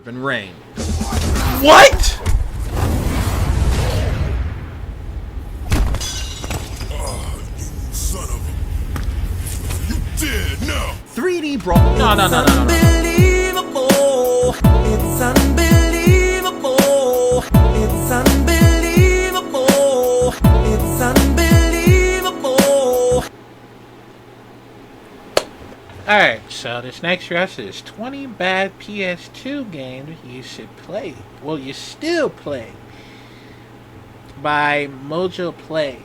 driven rain. What? Oh, you son of a... You dead now! 3D brawl. No. Unbelievable. It's unbelievable. It's unbelievable. It's unbelievable. Alright, so this next rest is 20 bad PS2 games you should play. Well, you still play. By Mojo Play.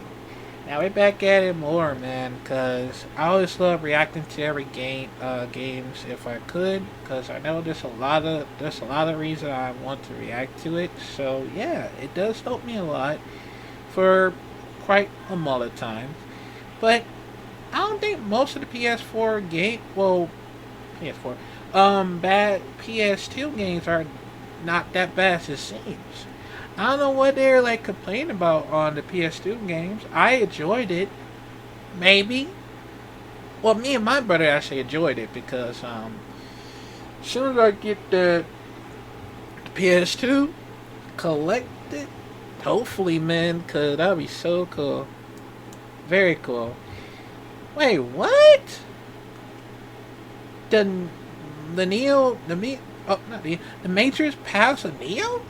Now we're back at it more, man, because I always love reacting to every games if I could, because I know there's a lot of reasons I want to react to it. So yeah, it does help me a lot for quite a lot of time. But I don't think most of the PS4 bad PS2 games are not that bad as it seems. I don't know what they're like complaining about on the PS2 games. I enjoyed it. Maybe. Well, me and my brother actually enjoyed it because as soon as I get the PS2 collected, hopefully, man, because that'd be so cool. Very cool. Wait, what? The Matrix passed a Neo?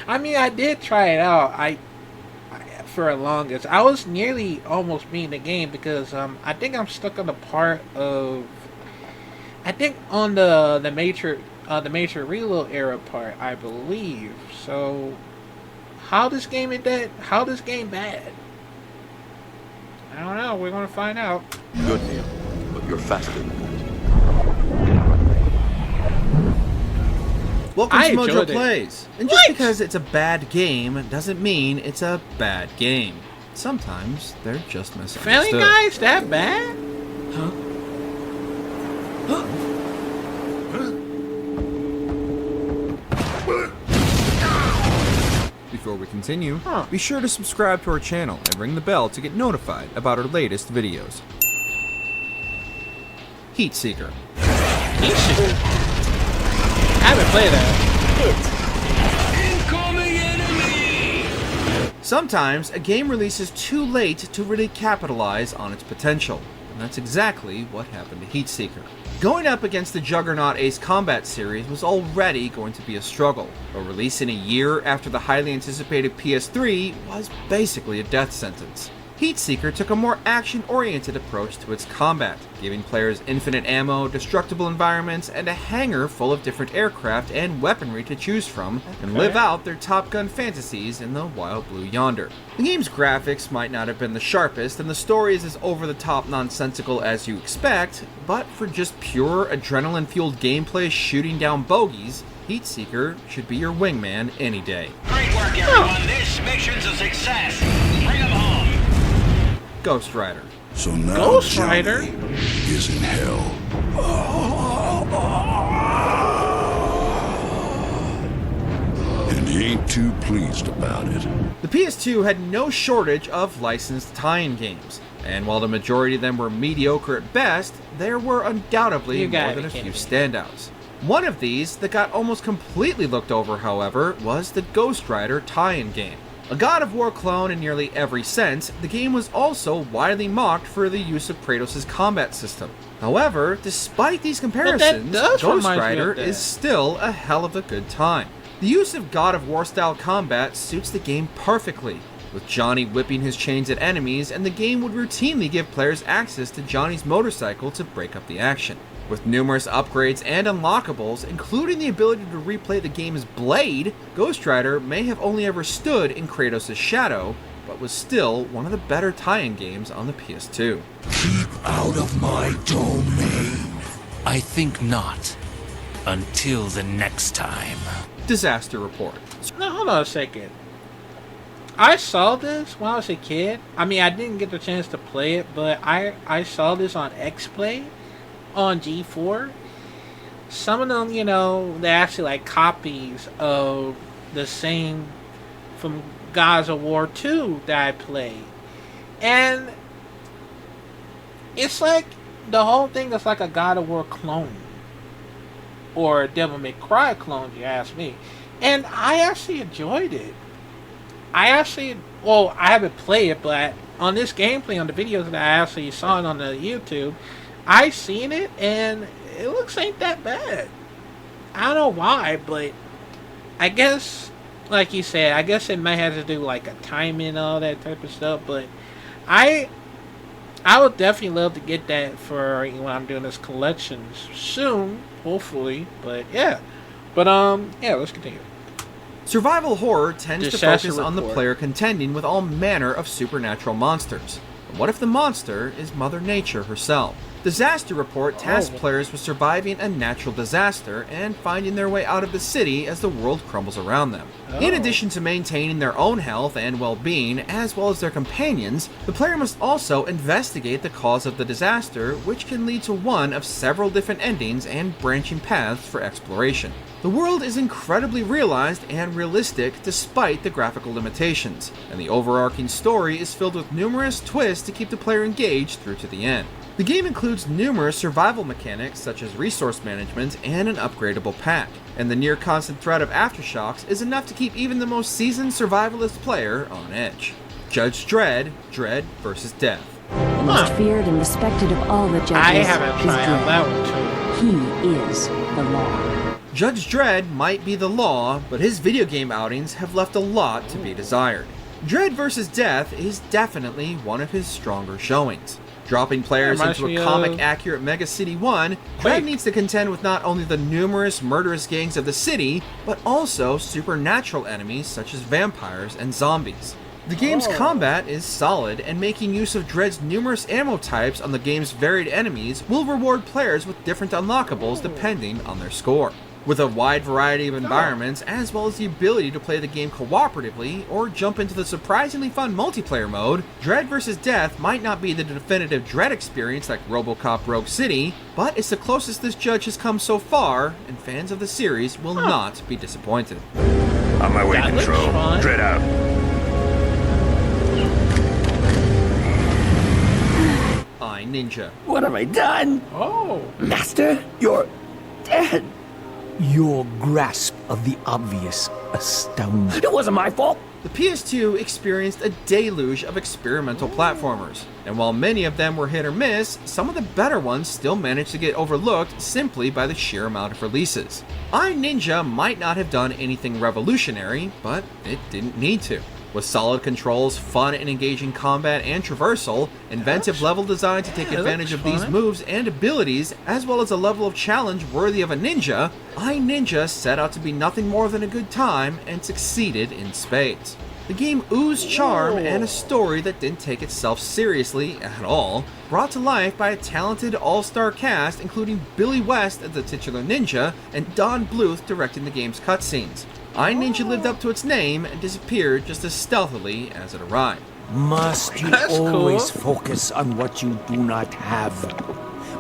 I mean, I did try it out. I for the longest. I was nearly almost beating the game because I think I'm stuck on the part of. I think on the Matrix Reload era part, I believe. So, how this game is that? How this game bad? I don't know. We're gonna find out. Good, Neil, but you're faster than that. Welcome I to Mojo enjoyed it. Plays. And just because it's a bad game doesn't mean it's a bad game. Sometimes they're just misunderstood. Family Guy's that bad? Before we continue, be sure to subscribe to our channel and ring the bell to get notified about our latest videos. Heat Seeker. Heat Seeker? I haven't played that. Incoming enemy! Sometimes a game releases too late to really capitalize on its potential, and that's exactly what happened to Heat Seeker. Going up against the juggernaut Ace Combat series was already going to be a struggle, but releasing a year after the highly anticipated PS3 was basically a death sentence. Heat Seeker took a more action-oriented approach to its combat, giving players infinite ammo, destructible environments, and a hangar full of different aircraft and weaponry to choose from, and live out their Top Gun fantasies in the wild blue yonder. The game's graphics might not have been the sharpest, and the story is as over-the-top nonsensical as you expect, but for just pure adrenaline-fueled gameplay shooting down bogeys, Heat Seeker should be your wingman any day. Great work, everyone. This mission's a success. Bring them home. Ghost Rider. So now Ghost Rider? Johnny is in hell. And he ain't too pleased about it. The PS2 had no shortage of licensed tie-in games, and while the majority of them were mediocre at best, there were undoubtedly You more gotta than be a few kidding me. standouts. One of these that got almost completely looked over, however, was the Ghost Rider tie-in game. A God of War clone in nearly every sense, the game was also widely mocked for the use of Kratos' combat system. However, despite these comparisons, does Ghost remind me Rider of that. is still a hell of a good time. The use of God of War style combat suits the game perfectly, with Johnny whipping his chains at enemies, and the game would routinely give players access to Johnny's motorcycle to break up the action. With numerous upgrades and unlockables, including the ability to replay the game's blade, Ghost Rider may have only ever stood in Kratos' shadow, but was still one of the better tie-in games on the PS2. Keep out of my domain. I think not. Until the next time. Disaster Report. Now, hold on a second. I saw this when I was a kid. I mean, I didn't get the chance to play it, but I saw this on X-Play on G4. Some of them, you know, they're actually like copies of the same from Gods of War 2 that I played. And it's like the whole thing is like a God of War clone. or a Devil May Cry clone, if you ask me. And I actually enjoyed it. I haven't played it, but on this gameplay, on the videos that I actually saw it on the YouTube, I seen it, and it looks ain't that bad. I don't know why, but I guess, like you said, I guess it might have to do like a timing and all that type of stuff, but I would definitely love to get that for when I'm doing this collection soon, hopefully. But yeah, let's continue. Survival horror tends to Disaster focus on the report. player contending with all manner of supernatural monsters. But what if the monster is Mother Nature herself? Disaster Report tasks players with surviving a natural disaster and finding their way out of the city as the world crumbles around them. In addition to maintaining their own health and well-being, as well as their companions, the player must also investigate the cause of the disaster, which can lead to one of several different endings and branching paths for exploration. The world is incredibly realized and realistic despite the graphical limitations, and the overarching story is filled with numerous twists to keep the player engaged through to the end. The game includes numerous survival mechanics such as resource management and an upgradable pack, and the near constant threat of aftershocks is enough to keep even the most seasoned survivalist player on edge. Judge Dredd, Dread vs. Death. The most feared and respected of all the judges I haven't is tried out that Dredd. one too. He is the law. Judge Dredd might be the law, but his video game outings have left a lot to be desired. Dread vs. Death is definitely one of his stronger showings. Dropping players into a comic-accurate Mega City 1, Dredd needs to contend with not only the numerous murderous gangs of the city, but also supernatural enemies such as vampires and zombies. The game's combat is solid, and making use of Dredd's numerous ammo types on the game's varied enemies will reward players with different unlockables depending on their score. With a wide variety of environments, as well as the ability to play the game cooperatively or jump into the surprisingly fun multiplayer mode, Dread vs. Death might not be the definitive Dread experience like RoboCop Rogue City, but it's the closest this judge has come so far, and fans of the series will not be disappointed. On my way, That looks Control. fun. Dread out. Ninja. What have I done? Oh. Master, you're dead. Your grasp of the obvious astounds. It wasn't my fault. The PS2 experienced a deluge of experimental platformers, and while many of them were hit or miss, some of the better ones still managed to get overlooked simply by the sheer amount of releases. Ninja might not have done anything revolutionary, but it didn't need to. With solid controls, fun and engaging combat and traversal, inventive level design to take advantage of these moves and abilities, as well as a level of challenge worthy of a ninja, Ninja set out to be nothing more than a good time and succeeded in spades. The game oozed charm and a story that didn't take itself seriously at all, brought to life by a talented all-star cast including Billy West as the titular ninja and Don Bluth directing the game's cutscenes. Ninja lived up to its name and disappeared just as stealthily as it arrived. Must you always focus on what you do not have?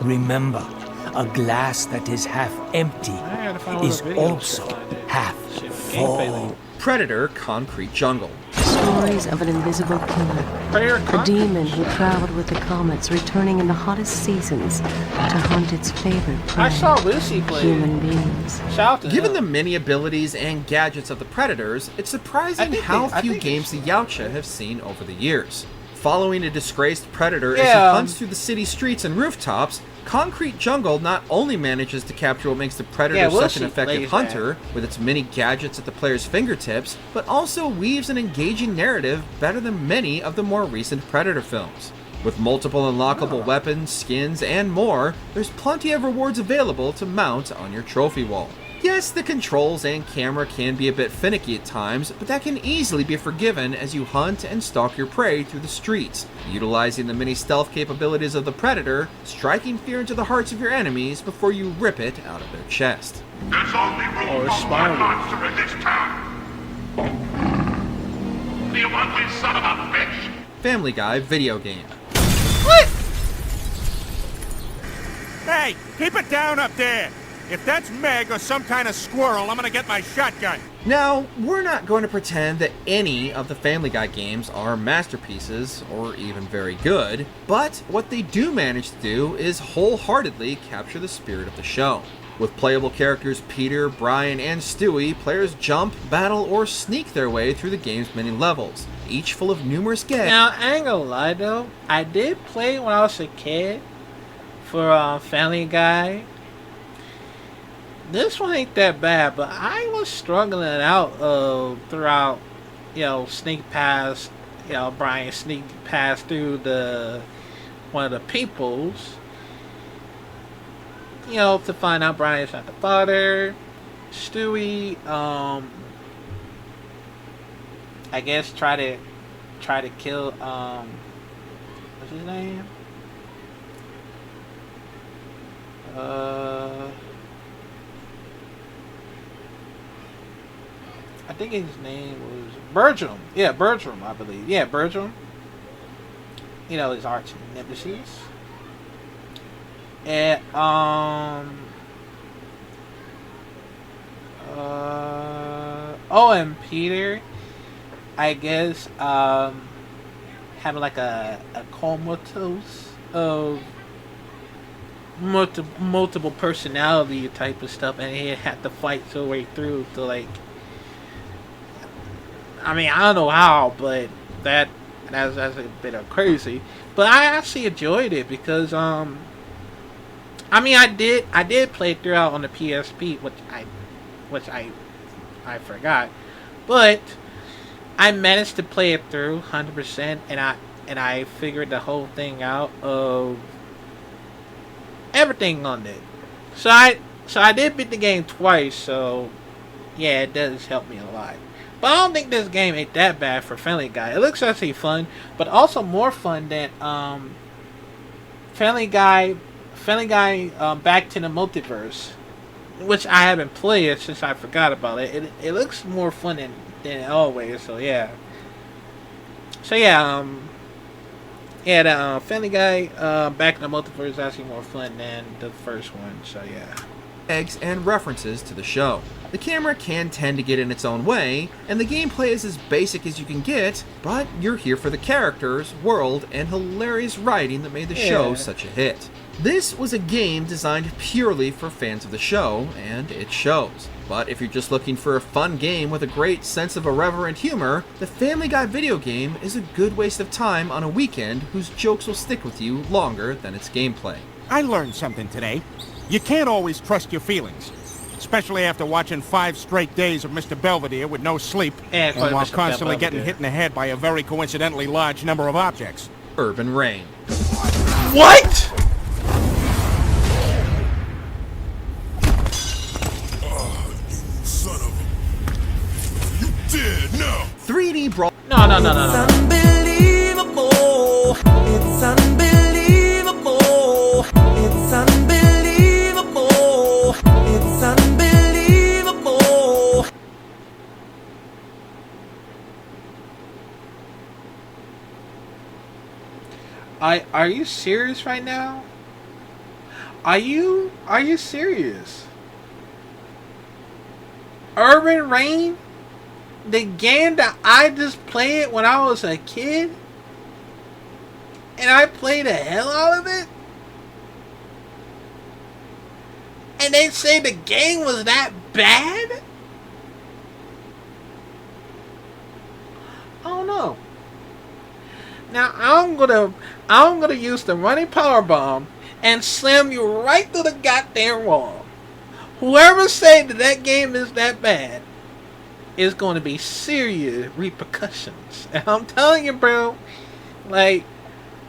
Remember, a glass that is half empty is also half full. Predator Concrete Jungle. Stories of an invisible killer. A demon who traveled with the comets, returning in the hottest seasons to hunt its favorite prey. I saw Lucy play human beings. Given the many abilities and gadgets of the Predators, it's surprising how few games the Yautja have seen over the years. Following a disgraced Predator as he hunts through the city streets and rooftops, Concrete Jungle not only manages to capture what makes the Predator such an effective hunter, with its many gadgets at the player's fingertips, but also weaves an engaging narrative better than many of the more recent Predator films. With multiple unlockable weapons, skins, and more, there's plenty of rewards available to mount on your trophy wall. Yes, the controls and camera can be a bit finicky at times, but that can easily be forgiven as you hunt and stalk your prey through the streets, utilizing the many stealth capabilities of the Predator, striking fear into the hearts of your enemies before you rip it out of their chest. There's only room for one monster in this town. The ugly son of a bitch. Family Guy video game. Hey, keep it down up there! If that's Meg or some kind of squirrel, I'm gonna get my shotgun. Now, we're not going to pretend that any of the Family Guy games are masterpieces, or even very good, but what they do manage to do is wholeheartedly capture the spirit of the show. With playable characters Peter, Brian, and Stewie, players jump, battle, or sneak their way through the game's many levels, each full of numerous gags. Now, I ain't gonna lie though, I did play when I was a kid for Family Guy. This one ain't that bad, but I was struggling out throughout, sneak past, Brian sneak past through one of the peoples, to find out Brian's not the father. Stewie, I guess try to kill, what's his name? I think his name was Bertram. Yeah, Bertram, I believe. Yeah, Bertram. His arch nemesis. And and Peter, I guess, having like a comatose of multiple personality type of stuff, and he had to fight his way through to like. I mean, I don't know how, but that's a bit of crazy. But I actually enjoyed it because I did play throughout on the PSP, which I forgot, but I managed to play it through 100%, and I figured the whole thing out of everything on it. So I did beat the game twice, so yeah, it does help me a lot. But I don't think this game ain't that bad for Family Guy. It looks actually fun, but also more fun than Family Guy Back to the Multiverse, which I haven't played since I forgot about it. It looks more fun than always. So yeah. The Family Guy Back to the Multiverse is actually more fun than the first one. So yeah. Eggs and references to the show. The camera can tend to get in its own way, and the gameplay is as basic as you can get, but you're here for the characters, world, and hilarious writing that made the show such a hit. This was a game designed purely for fans of the show, and it shows. But if you're just looking for a fun game with a great sense of irreverent humor, the Family Guy video game is a good waste of time on a weekend whose jokes will stick with you longer than its gameplay. I learned something today. You can't always trust your feelings. Especially after watching 5 straight days of Mr. Belvedere with no sleep, and while constantly getting hit in the head by a very coincidentally large number of objects. Urban Reign. What?! You son of a... You dead now! 3D Brawl. No. It's unbelievable. It's unbelievable. It's unbelievable. It's unbelievable. Are you serious right now? Are you serious? Urban Reign? The game that I just played when I was a kid? And I played the hell out of it? And they say the game was that bad? I don't know. Now I'm gonna use the running power bomb and slam you right through the goddamn wall. Whoever said that game is that bad is going to be serious repercussions. And I'm telling you, bro, like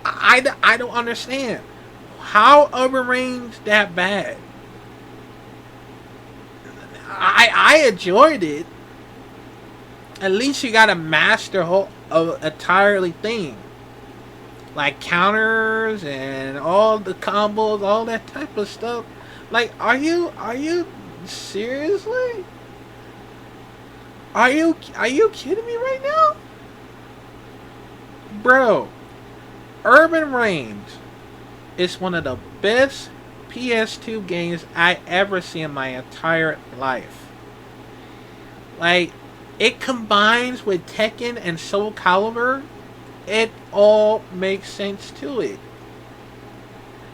I don't understand how Urban Reign's that bad. I enjoyed it. At least you gotta master whole entirely thing, like counters and all the combos, all that type of stuff. Like, are you seriously? Are you kidding me right now, bro? Urban Reign is one of the best PS2 games I ever seen in my entire life. Like, it combines with Tekken and Soul Calibur. It all makes sense to it.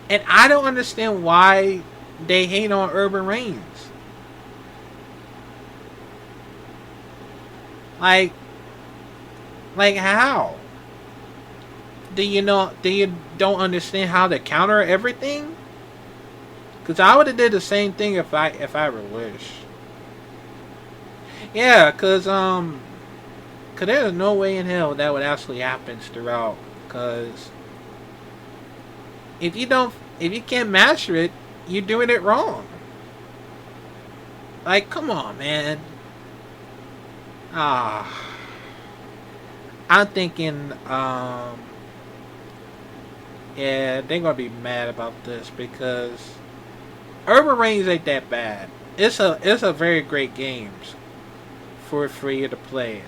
And I don't understand why they hate on Urban Reigns. Like how? Do you don't understand how to counter everything? Cause I would have did the same thing if I ever wish. Yeah, cause there's no way in hell that would actually happen throughout. Cause if you can't master it, you're doing it wrong. Like, come on, man. I'm thinking, yeah, they're gonna be mad about this because Urban Reigns ain't that bad. It's a very great game for you to play.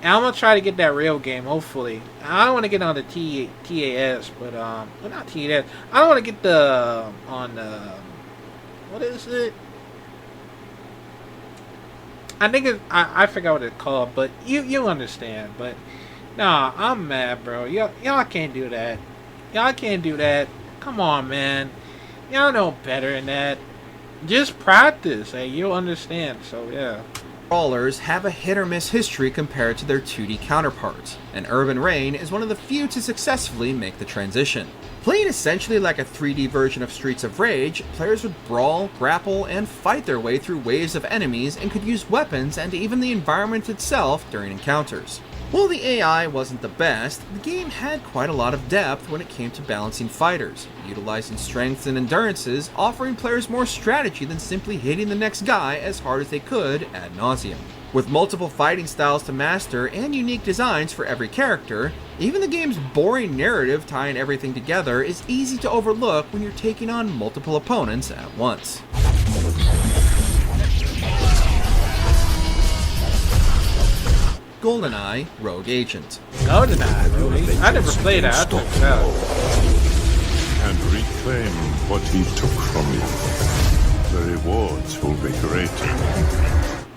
And I'm gonna try to get that real game, hopefully. I don't want to get on the TAS, but well, not TAS. I don't want to get what is it? I think I forgot what it's called, but you understand. But nah, I'm mad, bro. Y'all can't do that. Y'all can't do that. Come on, man. Y'all know better than that. Just practice. Hey, you'll understand. So yeah. Brawlers have a hit-or-miss history compared to their 2D counterparts, and Urban Reign is one of the few to successfully make the transition. Playing essentially like a 3D version of Streets of Rage, players would brawl, grapple, and fight their way through waves of enemies and could use weapons and even the environment itself during encounters. While the AI wasn't the best, the game had quite a lot of depth when it came to balancing fighters, utilizing strengths and endurances, offering players more strategy than simply hitting the next guy as hard as they could ad nauseum. With multiple fighting styles to master and unique designs for every character, even the game's boring narrative tying everything together is easy to overlook when you're taking on multiple opponents at once. GoldenEye Rogue Agent. GoldenEye, really? I never played that. I checked it out. And reclaim what he took from you. The rewards will be great.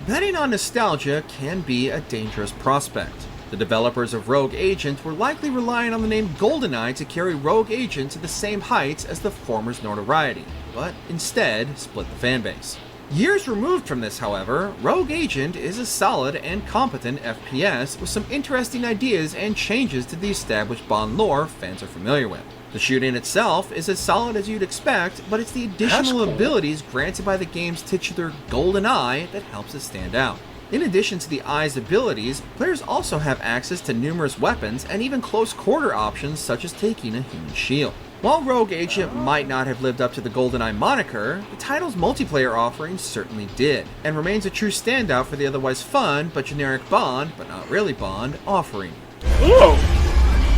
Betting on nostalgia can be a dangerous prospect. The developers of Rogue Agent were likely relying on the name GoldenEye to carry Rogue Agent to the same heights as the former's notoriety, but instead split the fanbase. Years removed from this, however, Rogue Agent is a solid and competent FPS with some interesting ideas and changes to the established Bond lore fans are familiar with. The shooting itself is as solid as you'd expect, but it's the additional abilities granted by the game's titular Golden Eye that helps it stand out. In addition to the Eye's abilities, players also have access to numerous weapons and even close quarter options such as taking a human shield. While Rogue Agent might not have lived up to the GoldenEye moniker, the title's multiplayer offering certainly did, and remains a true standout for the otherwise fun but generic Bond, but not really Bond, offering. Ooh,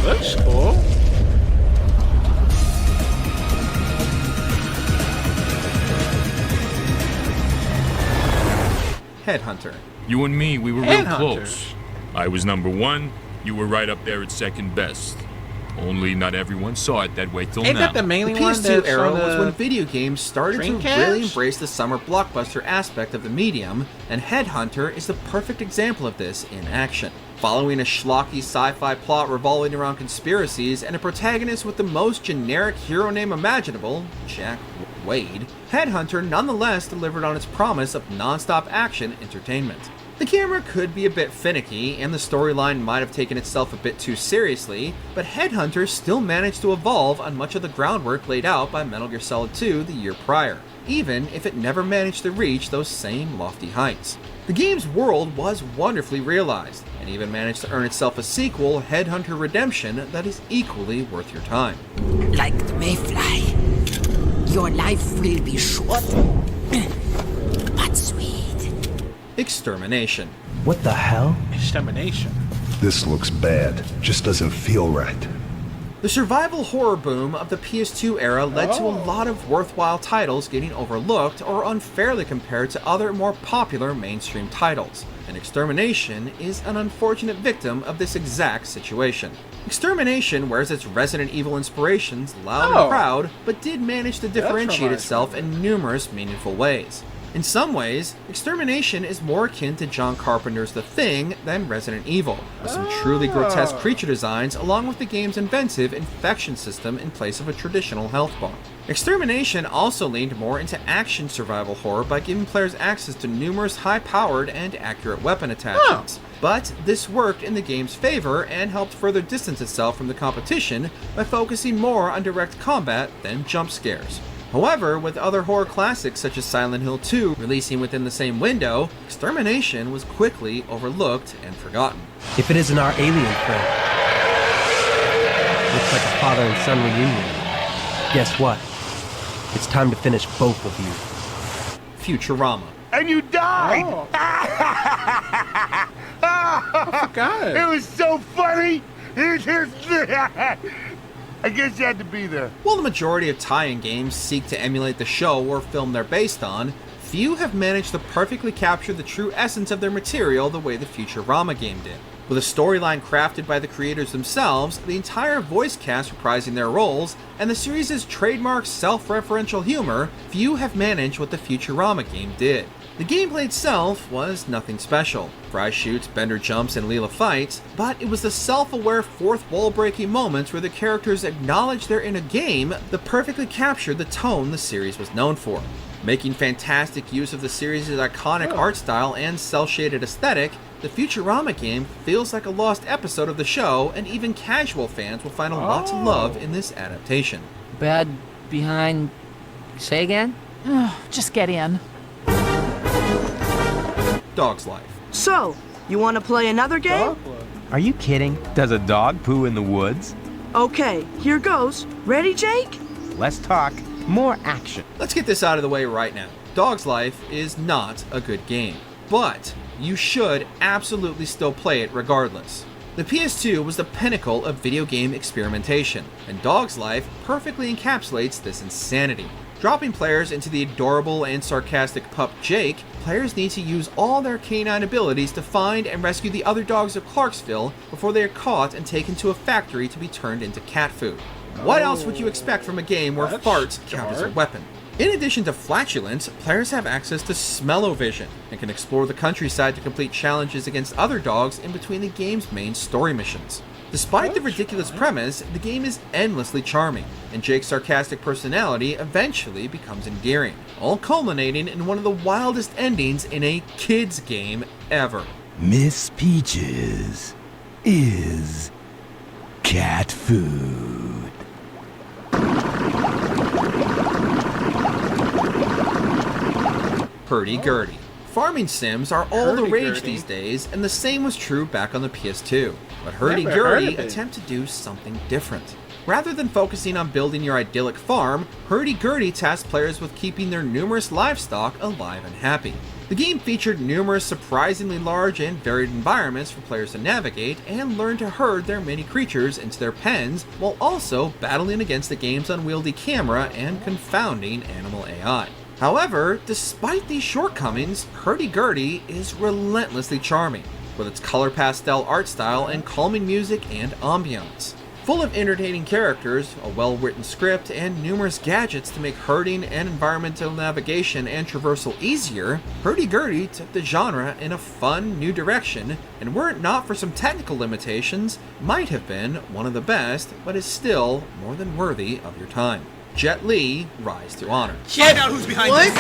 that's cool. Headhunter. You and me, we were real close. I was number one, you were right up there at second best. Only not everyone saw it that way till now. Ain't that the mainly the one PS2 era on was when video games started to really embrace the summer blockbuster aspect of the medium, and Headhunter is the perfect example of this in action. Following a schlocky sci-fi plot revolving around conspiracies and a protagonist with the most generic hero name imaginable, Jack Wade, Headhunter nonetheless delivered on its promise of non-stop action entertainment. The camera could be a bit finicky, and the storyline might have taken itself a bit too seriously, but Headhunter still managed to evolve on much of the groundwork laid out by Metal Gear Solid 2 the year prior, even if it never managed to reach those same lofty heights. The game's world was wonderfully realized, and even managed to earn itself a sequel, Headhunter Redemption, that is equally worth your time. Like the mayfly, your life will be short, but sweet. Extermination. What the hell? Extermination. This looks bad. Just doesn't feel right. The survival horror boom of the PS2 era led to a lot of worthwhile titles getting overlooked or unfairly compared to other more popular mainstream titles, and Extermination is an unfortunate victim of this exact situation. Extermination wears its Resident Evil inspirations loud and proud, but did manage to differentiate itself in numerous meaningful ways. In some ways, Extermination is more akin to John Carpenter's The Thing than Resident Evil, with some truly grotesque creature designs along with the game's inventive infection system in place of a traditional health bar. Extermination also leaned more into action survival horror by giving players access to numerous high-powered and accurate weapon attachments. But this worked in the game's favor and helped further distance itself from the competition by focusing more on direct combat than jump scares. However, with other horror classics such as Silent Hill 2 releasing within the same window, Extermination was quickly overlooked and forgotten. If it isn't our alien friend, looks like a father and son reunion. Guess what? It's time to finish both of you. Futurama. And you died! Oh. I forgot. It was so funny! I guess you had to be there. While the majority of tie-in games seek to emulate the show or film they're based on, few have managed to perfectly capture the true essence of their material the way the Futurama game did. With a storyline crafted by the creators themselves, the entire voice cast reprising their roles, and the series' trademark self-referential humor, few have managed what the Futurama game did. The gameplay itself was nothing special. Fry shoots, Bender jumps, and Leela fights, but it was the self-aware fourth wall-breaking moments where the characters acknowledge they're in a game that perfectly captured the tone the series was known for. Making fantastic use of the series' iconic art style and cel-shaded aesthetic, the Futurama game feels like a lost episode of the show, and even casual fans will find a lot to love in this adaptation. Bad behind... Say again? Just get in. Dog's Life. So, you want to play another game? Are you kidding? Does a dog poo in the woods? Okay, here goes. Ready, Jake? Less talk, more action. Let's get this out of the way right now. Dog's Life is not a good game, but you should absolutely still play it regardless. The PS2 was the pinnacle of video game experimentation, and Dog's Life perfectly encapsulates this insanity. Dropping players into the adorable and sarcastic pup Jake, players need to use all their canine abilities to find and rescue the other dogs of Clarksville before they are caught and taken to a factory to be turned into cat food. What else would you expect from a game where farts count as a weapon? In addition to flatulence, players have access to smell-o-vision and can explore the countryside to complete challenges against other dogs in between the game's main story missions. Despite the ridiculous premise, the game is endlessly charming, and Jake's sarcastic personality eventually becomes endearing, all culminating in one of the wildest endings in a kids game ever. Miss Peaches is cat food. Hurdy-gurdy. Farming sims are all the rage these days, and the same was true back on the PS2. But Hurdy-gurdy attempt to do something different. Rather than focusing on building your idyllic farm, Hurdy-gurdy tasked players with keeping their numerous livestock alive and happy. The game featured numerous surprisingly large and varied environments for players to navigate and learn to herd their mini creatures into their pens, while also battling against the game's unwieldy camera and confounding animal AI. However, despite these shortcomings, Hurdy-gurdy is relentlessly charming, with its color pastel art style and calming music and ambiance. Full of entertaining characters, a well-written script, and numerous gadgets to make herding and environmental navigation and traversal easier, Hurdy-gurdy took the genre in a fun, new direction, and were it not for some technical limitations, might have been one of the best, but is still more than worthy of your time. Jet Li, rise to honor. Find out who's behind this.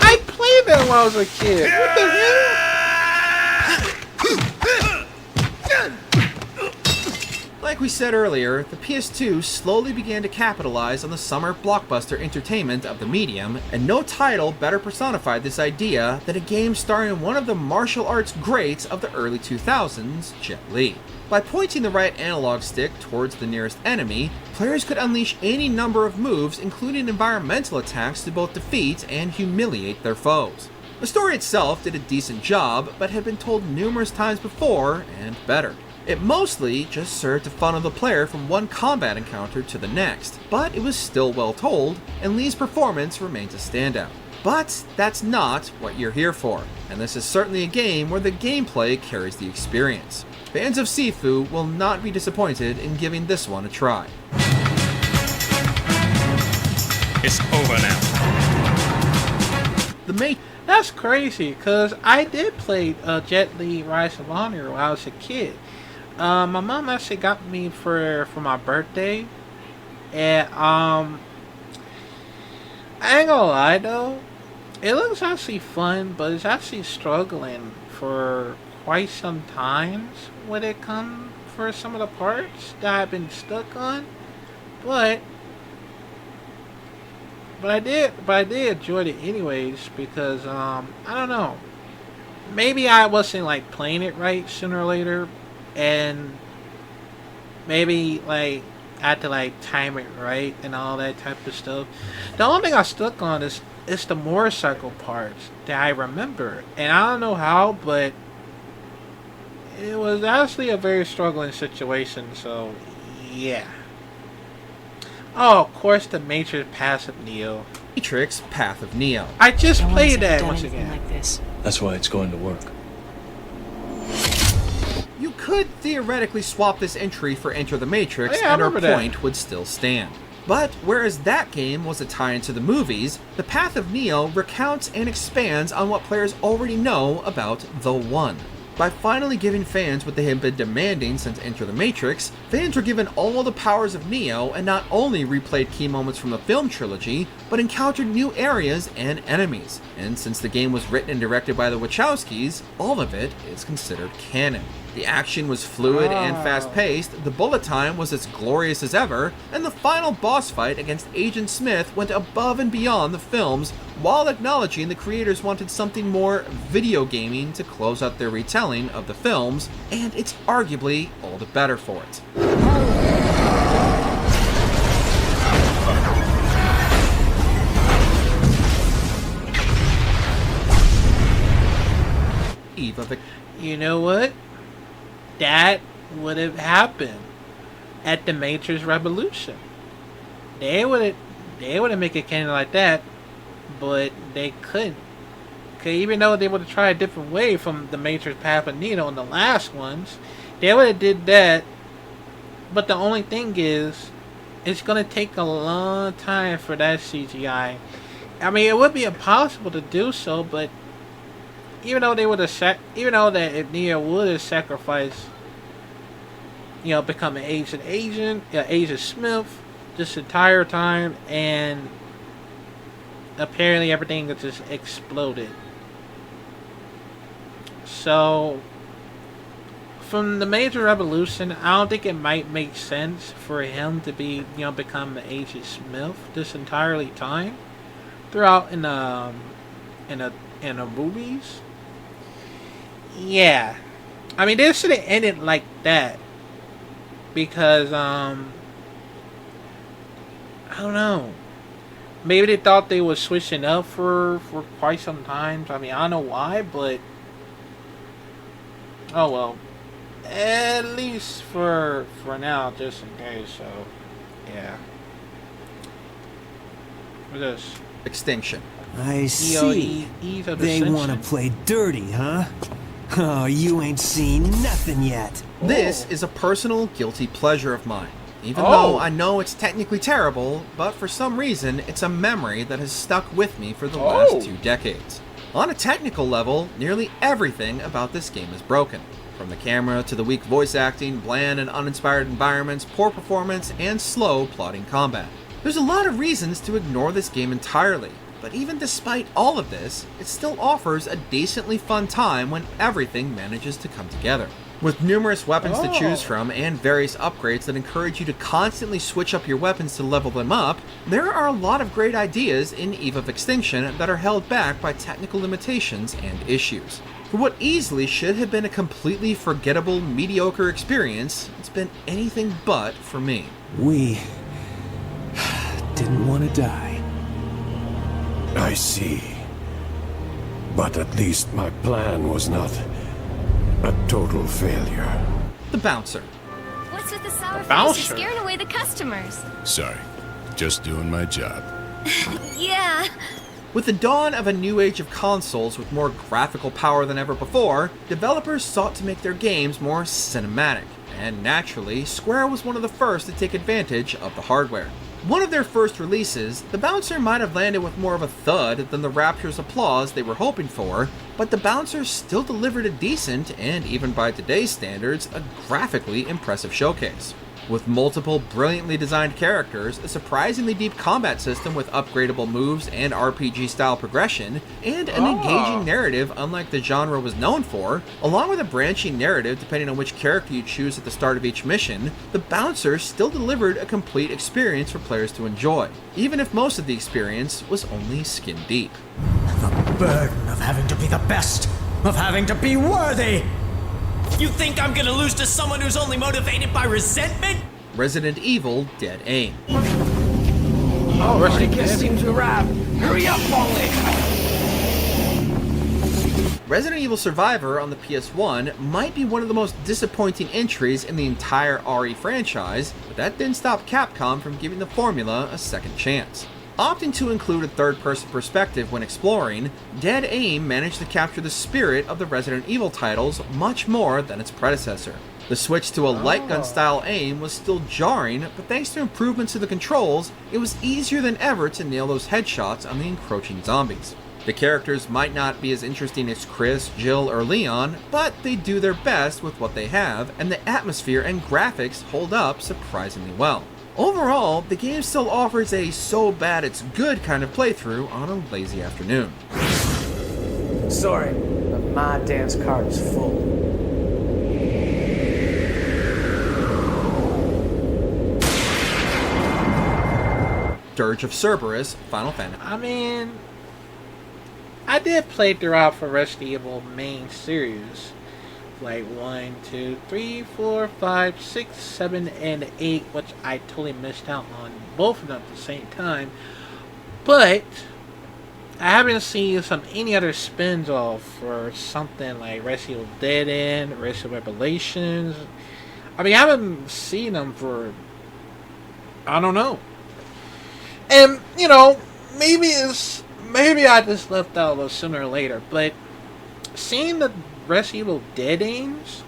I played that when I was a kid. What the hell? Like we said earlier, the PS2 slowly began to capitalize on the summer blockbuster entertainment of the medium, and no title better personified this idea than a game starring one of the martial arts greats of the early 2000s, Jet Li. By pointing the right analog stick towards the nearest enemy, players could unleash any number of moves, including environmental attacks, to both defeat and humiliate their foes. The story itself did a decent job, but had been told numerous times before, and better. It mostly just served to funnel the player from one combat encounter to the next, but it was still well told, and Li's performance remains a standout. But that's not what you're here for, and this is certainly a game where the gameplay carries the experience. Fans of Sifu will not be disappointed in giving this one a try. It's over now. That's crazy, because I did play Jet Li Rise of Honor when I was a kid. My mom actually got me for my birthday And I ain't gonna lie though, it looks actually fun, but it's actually struggling for quite some times when it comes for some of the parts that I've been stuck on. But I did enjoy it anyways because I don't know. Maybe I wasn't like playing it right sooner or later, and maybe like I had to like time it right and all that type of stuff. The only thing I stuck on is the motorcycle parts that I remember, and I don't know how, but it was actually a very struggling situation. So yeah. Oh, of course, the Matrix Path of Neo. Matrix Path of Neo. I just played that once again. Like this. That's why it's going to work. You could theoretically swap this entry for Enter the Matrix, Oh, yeah, and our I remember point would still stand. But whereas that game was a tie-in to the movies, the Path of Neo recounts and expands on what players already know about The One. By finally giving fans what they had been demanding since Enter the Matrix, fans were given all the powers of Neo and not only replayed key moments from the film trilogy, but encountered new areas and enemies. And since the game was written and directed by the Wachowskis, all of it is considered canon. The action was fluid and fast-paced, the bullet time was as glorious as ever, and the final boss fight against Agent Smith went above and beyond the films, while acknowledging the creators wanted something more video gaming to close out their retelling of the films, and it's arguably all the better for it. Eve of You know what? That would have happened at the Matrix Revolution. They would have make a canon like that, but they couldn't. Okay, even though they would have tried a different way from the Matrix Path of Neo in the last ones, they would have did that. But the only thing is, it's gonna take a long time for that CGI. I mean, it would be impossible to do so, but even though that if Neo would have sacrificed, become an Agent Smith this entire time, and apparently everything just exploded. So, from the Major Revolution, I don't think it might make sense for him to be, become an Agent Smith this entirely time throughout in the movies. Yeah, I mean, they should have ended like that because I don't know. Maybe they thought they was switching up for quite some time. I mean, I don't know why, but oh well. At least for now, just in case. So, yeah. What's this? Extinction. I see. They want to play dirty, huh? Oh, you ain't seen nothing yet. This is a personal guilty pleasure of mine. Even though I know it's technically terrible, but for some reason, it's a memory that has stuck with me for the last 2 decades. On a technical level, nearly everything about this game is broken. From the camera to the weak voice acting, bland and uninspired environments, poor performance, and slow plotting combat. There's a lot of reasons to ignore this game entirely, but even despite all of this, it still offers a decently fun time when everything manages to come together. With numerous weapons to choose from and various upgrades that encourage you to constantly switch up your weapons to level them up, there are a lot of great ideas in Eve of Extinction that are held back by technical limitations and issues. For what easily should have been a completely forgettable, mediocre experience, it's been anything but for me. We didn't want to die. I see. But at least my plan was not a total failure. The Bouncer. What's with the sour face? You're scaring away the customers. Sorry. Just doing my job. Yeah. With the dawn of a new age of consoles with more graphical power than ever before, developers sought to make their games more cinematic, and naturally, Square was one of the first to take advantage of the hardware. One of their first releases, The Bouncer might have landed with more of a thud than the rapturous applause they were hoping for, but The Bouncer still delivered a decent, and even by today's standards, a graphically impressive showcase. With multiple brilliantly designed characters, a surprisingly deep combat system with upgradable moves and RPG-style progression, and an engaging narrative unlike the genre was known for, along with a branching narrative depending on which character you choose at the start of each mission, the Bouncer still delivered a complete experience for players to enjoy, even if most of the experience was only skin deep. The burden of having to be the best, of having to be worthy! You think I'm gonna lose to someone who's only motivated by resentment? Resident Evil Dead Aim. Oh, Resident Evil seems to arrive. Hurry up, Paulie! Resident Evil Survivor on the PS1 might be one of the most disappointing entries in the entire RE franchise, but that didn't stop Capcom from giving the formula a second chance. Opting to include a third-person perspective when exploring, Dead Aim managed to capture the spirit of the Resident Evil titles much more than its predecessor. The switch to a light gun style aim was still jarring, but thanks to improvements to the controls, it was easier than ever to nail those headshots on the encroaching zombies. The characters might not be as interesting as Chris, Jill, or Leon, but they do their best with what they have, and the atmosphere and graphics hold up surprisingly well. Overall, the game still offers a so bad it's good kind of playthrough on a lazy afternoon. Sorry, but my dance card is full. Dirge of Cerberus, Final Fantasy. I mean, I did play throughout for Resident Evil main series. Like 1, 2, 3, 4, 5, 6, 7, and 8, which I totally missed out on both of them at the same time. But I haven't seen any other spins off for something like Resident Evil Dead End, Resident Evil Revelations. I mean, I haven't seen them for, I don't know. And you know, maybe I just left out a little sooner or later. But seeing the Resident Evil Dead Aims,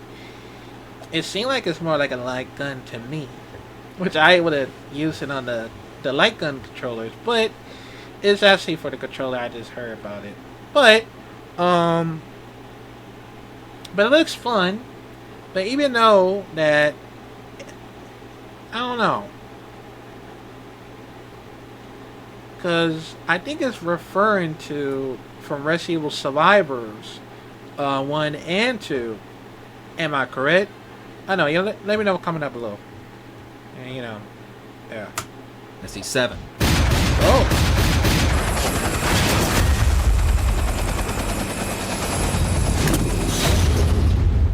it seemed like it's more like a light gun to me, which I would have used it on the light gun controllers, but it's actually for the controller. I just heard about it, but it looks fun. But even though that, I don't know, because I think it's referring to from Resident Evil Survivors 1 and 2. Am I correct? I know. Let me know comment down below. And, you know, yeah. I see 7. Oh.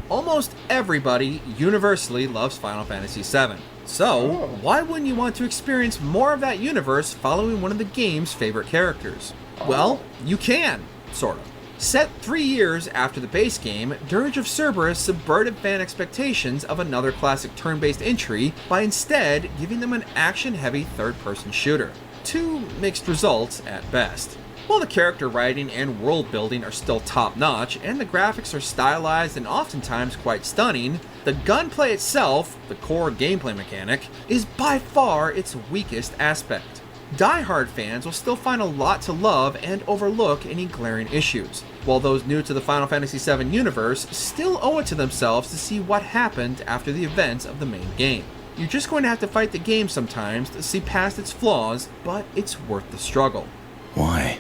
Almost everybody universally loves Final Fantasy VII. So, why wouldn't you want to experience more of that universe following one of the game's favorite characters? Well, you can, sort of. Set 3 years after the base game, Dirge of Cerberus subverted fan expectations of another classic turn-based entry by instead giving them an action-heavy third-person shooter. 2 mixed results at best. While the character writing and world building are still top-notch, and the graphics are stylized and oftentimes quite stunning, the gunplay itself, the core gameplay mechanic, is by far its weakest aspect. Die-hard fans will still find a lot to love and overlook any glaring issues, while those new to the Final Fantasy VII universe still owe it to themselves to see what happened after the events of the main game. You're just going to have to fight the game sometimes to see past its flaws, but it's worth the struggle. Why?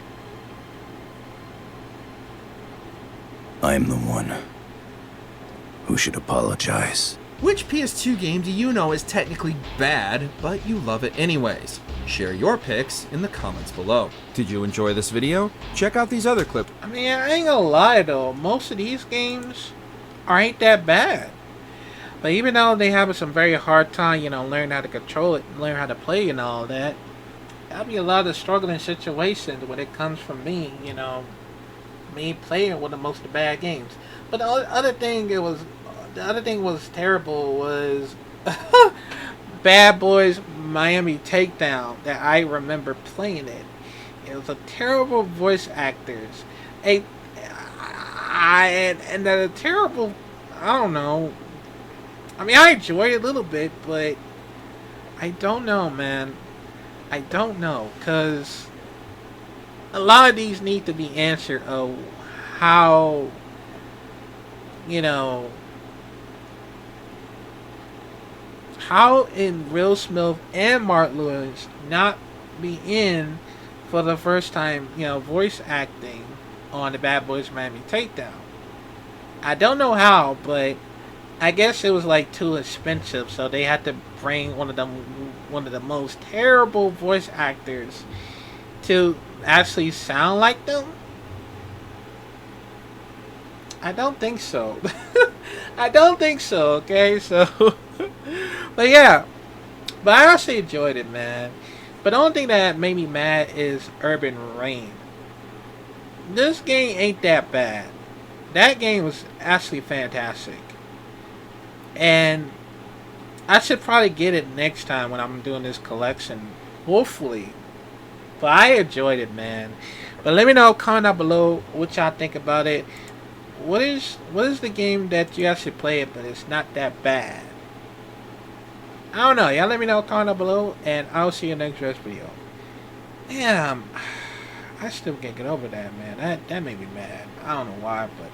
I'm the one who should apologize. Which PS2 game do you know is technically bad, but you love it anyways? Share your picks in the comments below. Did you enjoy this video? Check out these other clips. I mean, I ain't gonna lie though, most of these games aren't that bad. But even though they have some very hard time, you know, learning how to control it, learn how to play and all that, there'll be a lot of struggling situations when it comes from me, you know, me playing one of the most bad games. But the other thing was terrible was Bad Boys Miami Takedown that I remember playing it. It was a terrible voice actors. And a terrible, I don't know. I mean, I enjoyed it a little bit, but I don't know, man. I don't know, because a lot of these need to be answered of how, you know, how in Will Smith and Mark Lewis not be in for the first time, voice acting on the Bad Boys Miami Takedown? I don't know how, but I guess it was like too expensive, so they had to bring one of the most terrible voice actors to actually sound like them. I don't think so. I don't think so. Okay, so, but yeah, but I actually enjoyed it, man. But the only thing that made me mad is Urban Reign. This game ain't that bad. That game was actually fantastic. And I should probably get it next time when I'm doing this collection. Hopefully. But I enjoyed it, man. But let me know, comment down below what y'all think about it. What is the game that you actually play it, but it's not that bad? I don't know. Y'all let me know, comment down below, and I'll see you in the next video. Damn. I still can't get over that, man. That made me mad. I don't know why, but